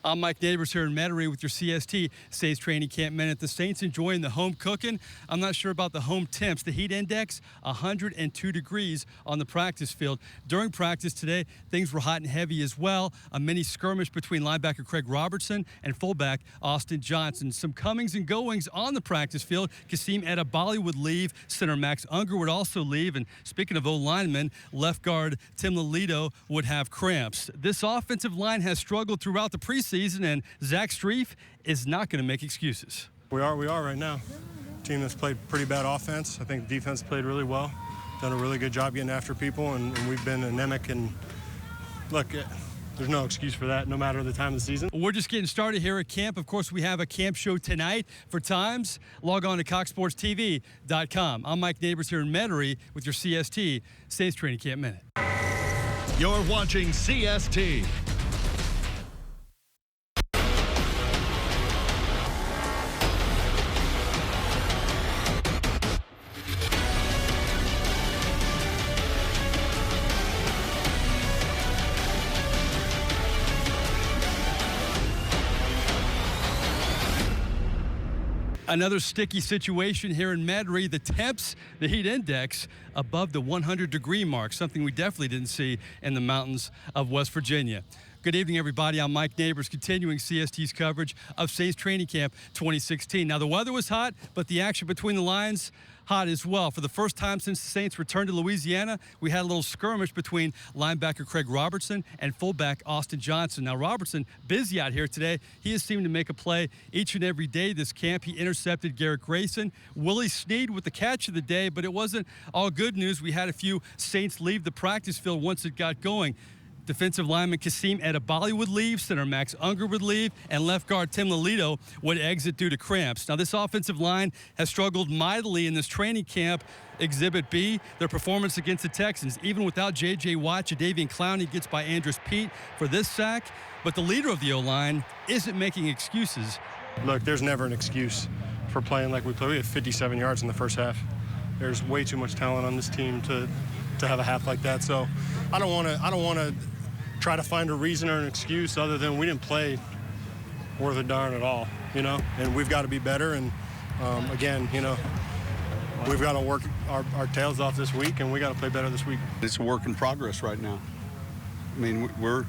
I'm Mike Neighbors here in Metairie with your CST Saints Training Camp Minute. The Saints enjoying the home cooking. I'm not sure about the home temps. The heat index, 102 degrees on the practice field. During practice today, things were hot and heavy as well. A mini skirmish between linebacker Craig Robertson and fullback Austin Johnson. Some comings and goings on the practice field. Kasim Edebali would leave. Center Max Unger would also leave. And speaking of O-linemen, left guard Tim Lelito would have cramps. This offensive line has struggled throughout the preseason, and Zach Strief is not going to make excuses. We are right now. Team that's played pretty bad offense. I think defense played really well. Done a really good job getting after people, and we've been anemic. And look, there's no excuse for that, no matter the time of the season. We're just getting started here at camp. Of course, we have a camp show tonight. For times, log on to coxsportstv.com. I'm Mike Neighbors here in Metairie with your CST Saints Training Camp Minute. You're watching CST. Another sticky situation here in Metairie. The temps, the heat index, above the 100-degree mark, something we definitely didn't see in the mountains of West Virginia. Good evening, everybody. I'm Mike Neighbors, continuing CST's coverage of Saints Training Camp 2016. Now, the weather was hot, but the action between the lines, hot as well. For the first time since the Saints returned to Louisiana, we had a little skirmish between linebacker Craig Robertson and fullback Austin Johnson. Now, Robertson, busy out here today. He has seemed to make a play each and every day this camp. He intercepted Garrett Grayson. Willie Snead with the catch of the day, but it wasn't all good news. We had a few Saints leave the practice field once it got going. Defensive lineman Kasim Edebali would leave, center Max Unger would leave, and left guard Tim Lelito would exit due to cramps. Now, this offensive line has struggled mightily in this training camp. Exhibit B, their performance against the Texans. Even without J.J. Watt, Jadeveon Clowney gets by Andrus Peat for this sack, but the leader of the O-line isn't making excuses. Look, there's never an excuse for playing like we play. We had 57 yards in the first half. There's way too much talent on this team to have a half like that. So I don't want to try to find a reason or an excuse other than we didn't play worth a darn at all, and we've got to be better. And again, we've got to work our tails off this week, and we got to play better this week. It's a work in progress right now. I mean, we're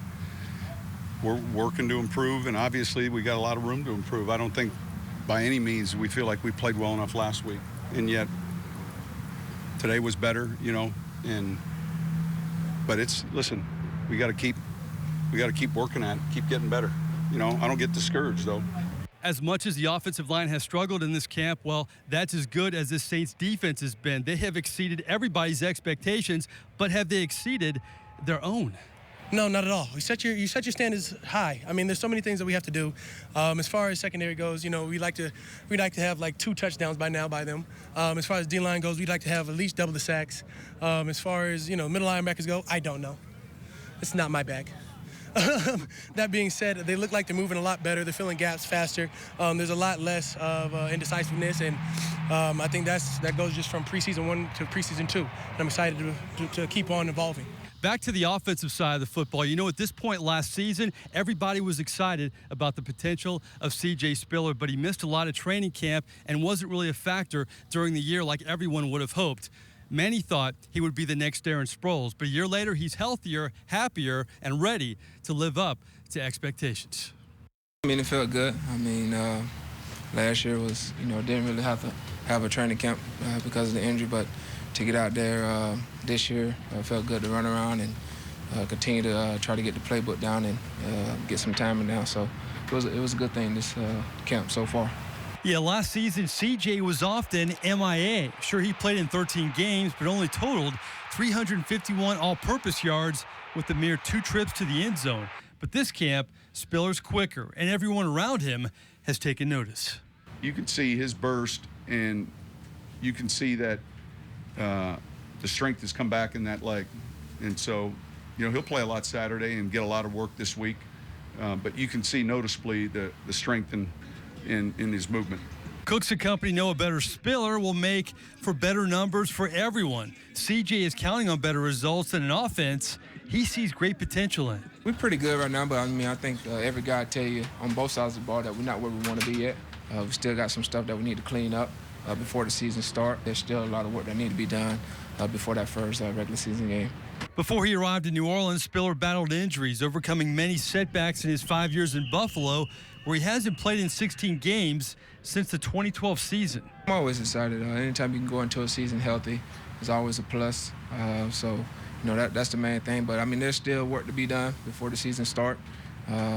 working to improve, and obviously we got a lot of room to improve. I don't think by any means we feel like we played well enough last week, and yet today was better, but listen, we got to keep working at it, keep getting better. I don't get discouraged, though. As much as the offensive line has struggled in this camp, well, that's as good as this Saints defense has been. They have exceeded everybody's expectations, but have they exceeded their own? No, not at all. You set your standards high. I mean, there's so many things that we have to do. As far as secondary goes, we like to have like 2 touchdowns by them. As far as D-line goes, we'd like to have at least double the sacks. As far as middle linebackers go, I don't know. It's not my bag. That being said, they look like they're moving a lot better. They're filling gaps faster. There's a lot less of indecisiveness, and I think that goes just from preseason 1 to preseason 2. And I'm excited to keep on evolving. Back to the offensive side of the football. At this point last season, everybody was excited about the potential of C.J. Spiller, but he missed a lot of training camp and wasn't really a factor during the year like everyone would have hoped. Many thought he would be the next Darren Sproles, but a year later, he's healthier, happier, and ready to live up to expectations. I mean, it felt good. I mean, last year was, didn't really have to have a training camp because of the injury, but to get out there this year, felt good to run around and continue to try to get the playbook down and get some timing down. So it was a good thing this camp so far. Yeah, last season, CJ was often MIA. Sure, he played in 13 games, but only totaled 351 all-purpose yards with a mere 2 trips to the end zone. But this camp, Spiller's quicker, and everyone around him has taken notice. You can see his burst, and you can see that the strength has come back in that leg. And so, he'll play a lot Saturday and get a lot of work this week. But you can see noticeably the strength in his movement. Cooks and company know a better spiller will make for better numbers for everyone. CJ is counting on better results than an offense he sees great potential in. We're pretty good right now, but I think every guy tell you on both sides of the ball that we're not where we want to be yet. We still got some stuff that we need to clean up before the season starts. There's still a lot of work that need to be done before that first regular season game. Before he arrived in New Orleans, Spiller battled injuries, overcoming many setbacks in his 5 years in Buffalo, where he hasn't played in 16 games since the 2012 season. I'm always excited. Anytime you can go into a season healthy is always a plus. That's the main thing. But, there's still work to be done before the season starts.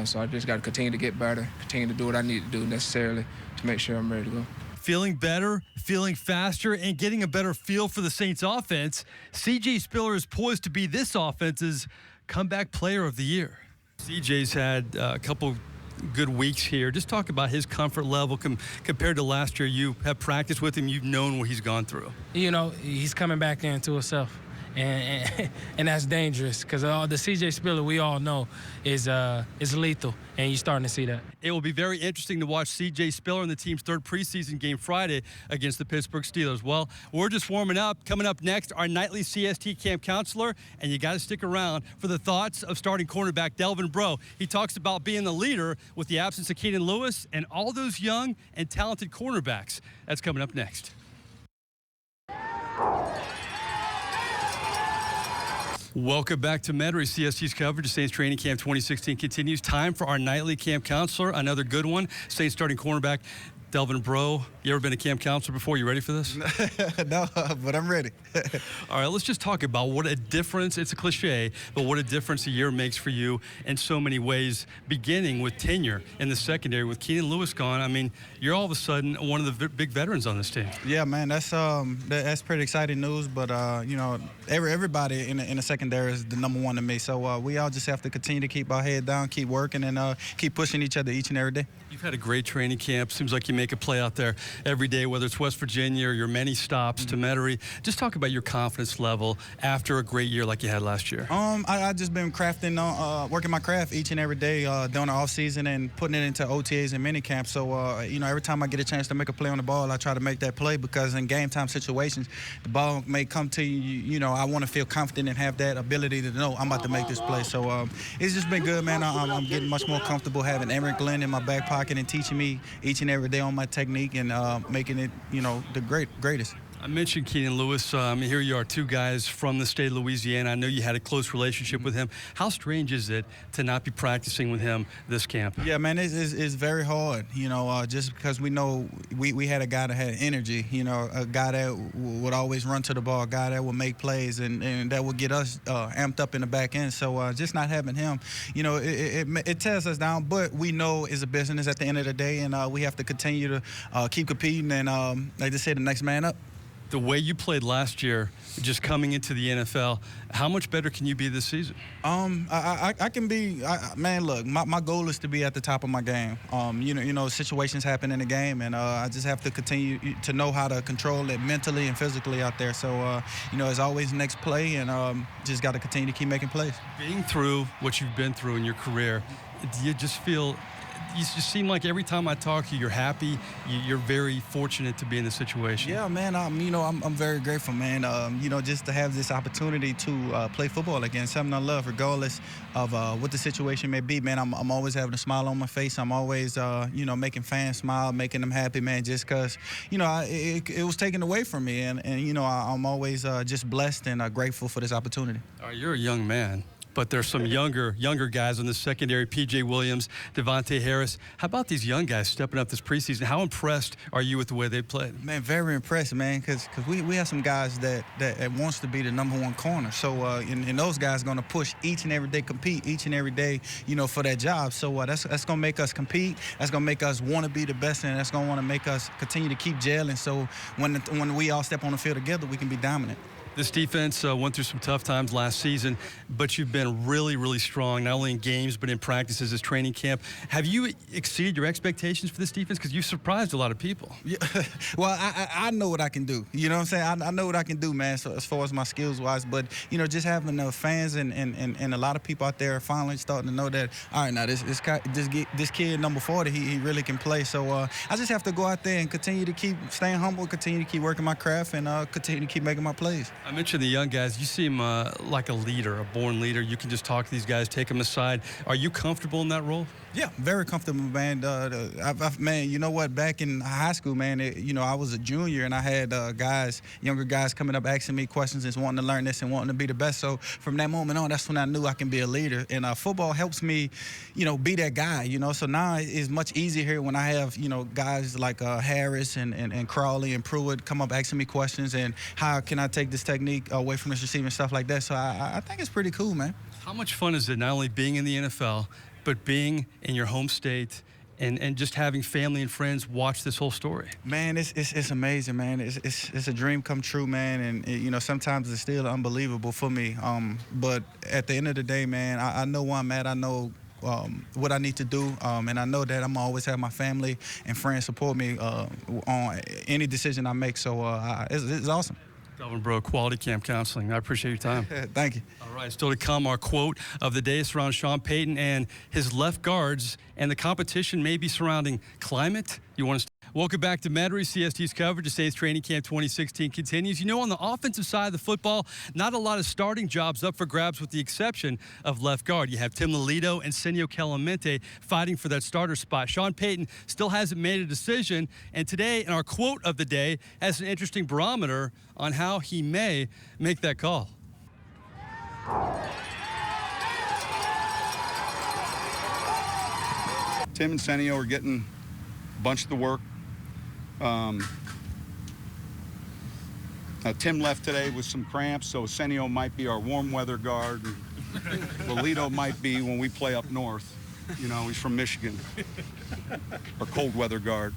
So I just got to continue to get better, continue to do what I need to do necessarily to make sure I'm ready to go. Feeling better, feeling faster, and getting a better feel for the Saints offense, CJ Spiller is poised to be this offense's comeback player of the year. CJ's had a couple good weeks here. Just talk about his comfort level compared to last year. You have practiced with him. You've known what he's gone through. He's coming back into himself. And that's dangerous because the CJ Spiller we all know is lethal, and you're starting to see that. It will be very interesting to watch CJ Spiller in the team's third preseason game Friday against the Pittsburgh Steelers. Well, we're just warming up. Coming up next, our nightly CST camp counselor, and you got to stick around for the thoughts of starting cornerback Delvin Breaux. He talks about being the leader with the absence of Keenan Lewis and all those young and talented cornerbacks. That's coming up next. Welcome back to Metairie. CST's coverage of Saints Training Camp 2016 continues. Time for our nightly camp counselor, another good one. Saints starting cornerback Delvin Breaux. You ever been a camp counselor before? You ready for this? No, but I'm ready. All right, let's just talk about what a difference, it's a cliche, but what a difference a year makes for you in so many ways, beginning with tenure in the secondary. With Keenan Lewis gone, you're all of a sudden one of the big veterans on this team. Yeah, man, that's pretty exciting news, but, everybody in the secondary is the number one to me, so we all just have to continue to keep our head down, keep working, and keep pushing each other each and every day. You've had a great training camp. Seems like you make a play out there every day, whether it's West Virginia or your many stops to Metairie. Just talk about your confidence level after a great year like you had last year. I just been crafting, working my craft each and every day during the off season and putting it into OTAs and mini camps. So every time I get a chance to make a play on the ball, I try to make that play because in game time situations, the ball may come to you. I want to feel confident and have that ability to know I'm about to make this play. So it's just been good, man. I'm getting much more comfortable having Eric Glenn in my back pocket and teaching me each and every day on my technique and making it, the greatest. I mentioned Keenan Lewis. Here you are, two guys from the state of Louisiana. I know you had a close relationship with him. How strange is it to not be practicing with him this camp? Yeah, man, it's very hard, just because we know we had a guy that had energy, a guy that would always run to the ball, a guy that would make plays and that would get us amped up in the back end. So just not having him, it tears us down, but we know it's a business at the end of the day, and we have to continue to keep competing and, like they say, the next man up. The way you played last year, just coming into the NFL, how much better can you be this season? I can be, man, look, my goal is to be at the top of my game. Situations happen in the game, and I just have to continue to know how to control it mentally and physically out there. So, as always, next play, and just got to continue to keep making plays. Being through what you've been through in your career, do you just feel... You just seem like every time I talk to you, you're happy. You're very fortunate to be in this situation. Yeah, man. I'm very grateful, man. Just to have this opportunity to play football again, something I love, regardless of what the situation may be, man. I'm always having a smile on my face. I'm always, making fans smile, making them happy, man. Just because, it was taken away from me, and I'm always just blessed and grateful for this opportunity. All right, you're a young man. But there's some younger guys on the secondary, P.J. Williams, Devontae Harris. How about these young guys stepping up this preseason? How impressed are you with the way they played? Man, very impressed, man, because we have some guys that wants to be the number one corner. So, and those guys going to push each and every day, compete each and every day, for that job. So that's going to make us compete. That's going to make us want to be the best, and that's going to want to make us continue to keep gelling. So when we all step on the field together, we can be dominant. This defense went through some tough times last season, but you've been really, really strong, not only in games, but in practices as training camp. Have you exceeded your expectations for this defense? Because you've surprised a lot of people. Yeah. Well, I know what I can do. You know what I'm saying? I know what I can do, man, so as far as my skills-wise. But, you know, just having the fans and a lot of people out there finally starting to know that, all right, now this kid, number 40, he really can play. So I just have to go out there and continue to keep staying humble, continue to keep working my craft, and continue to keep making my plays. I mentioned the young guys. You seem like a leader, a born leader. You can just talk to these guys, take them aside. Are you comfortable in that role? Yeah, very comfortable, man. Man, you know what? Back in high school, man, you know, I was a junior, and I had younger guys coming up asking me questions and wanting to learn this and wanting to be the best. So from that moment on, that's when I knew I can be a leader. And football helps me, you know, be that guy, you know. So now it's much easier here when I have, you know, guys like Harris and Crawley and Pruitt come up asking me questions and how can I take this technique away from this receiving, stuff like that. So I think it's pretty cool, man. How much fun is it not only being in the NFL, but being in your home state and just having family and friends watch this whole story? Man, it's amazing, man. It's a dream come true, man. And you know, sometimes it's still unbelievable for me. But at the end of the day, man, I know where I'm at. I know what I need to do, and I know that I'm always have my family and friends support me on any decision I make. So it's awesome. Delvin Breaux, Quality Camp Counseling. I appreciate your time. Thank you. All right, still to come, our quote of the day surrounds Sean Payton and his left guards, and the competition may be surrounding climate. You want to? Welcome back to Metairie. CST's coverage of Saints Training Camp 2016 continues. You know, on the offensive side of the football, not a lot of starting jobs up for grabs with the exception of left guard. You have Tim Lelito and Senio Clemente fighting for that starter spot. Sean Payton still hasn't made a decision, and today, in our quote of the day, has an interesting barometer on how he may make that call. Tim and Senio are getting a bunch of the work. Tim left today with some cramps, so Senio might be our warm weather guard. And Lelito might be when we play up north. You know, he's from Michigan. Our cold weather guard.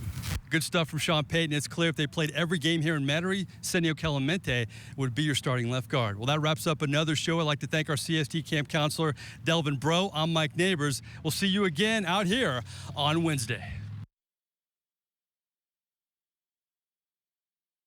Good stuff from Sean Payton. It's clear if they played every game here in Metairie, Senio Clemente would be your starting left guard. Well, that wraps up another show. I'd like to thank our CST camp counselor, Delvin Breaux. I'm Mike Neighbors. We'll see you again out here on Wednesday.